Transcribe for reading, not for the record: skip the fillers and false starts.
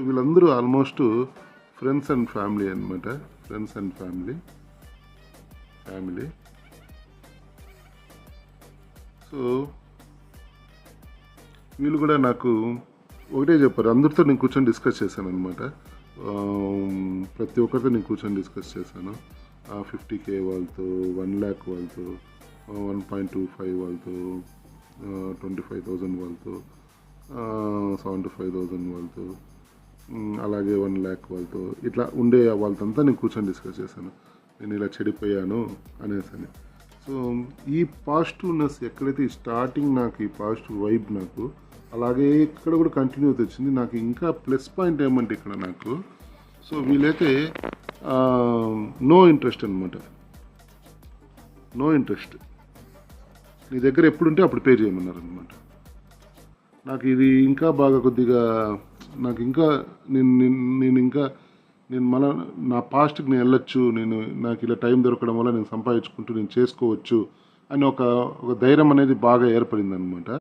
వీళ్ళందరూ almost friends and family అనమాట. Friends and family. So వీళ్ళు కూడా నాకు ఒకటే చెప్పారు. అందరితో నేను కూర్చొని డిస్కస్ చేశాను అనమాట. ప్రతి ఒక్కరితో నేను కూర్చొని డిస్కస్ చేశాను. 50K వాళ్ళతో, 1 lakh వాళ్ళతో, 1.25 వాళ్ళతో, 25,000 వాళ్ళతో, 75,000 వాళ్ళతో, అలాగే 1 lakh వాళ్ళతో, ఇట్లా ఉండే వాళ్ళతో నేను కూర్చొని డిస్కస్ చేశాను. నేను ఇలా చెడిపోయాను అనేసి. సో ఈ పాజిటివ్నెస్ ఎక్కడైతే స్టార్టింగ్ నాకు ఈ పాజిటివ్ వైబ్ నాకు అలాగే ఇక్కడ కూడా కంటిన్యూ వచ్చింది. నాకు ఇంకా ప్లస్ పాయింట్ ఏమంటే ఇక్కడ నాకు, సో వీళ్ళైతే నో ఇంట్రెస్ట్ అనమాట. నో ఇంట్రెస్ట్, నీ దగ్గర ఎప్పుడుంటే అప్పుడు పే చేయమన్నారు అనమాట. నాకు ఇది ఇంకా బాగా కొద్దిగా నాకు ఇంకా నేను మళ్ళీ నా పాస్ట్కి నేను వెళ్ళొచ్చు, నాకు ఇలా టైం దొరకడం వల్ల నేను సంపాదించుకుంటూ నేను చేసుకోవచ్చు అని ఒక ధైర్యం అనేది బాగా ఏర్పడింది అనమాట.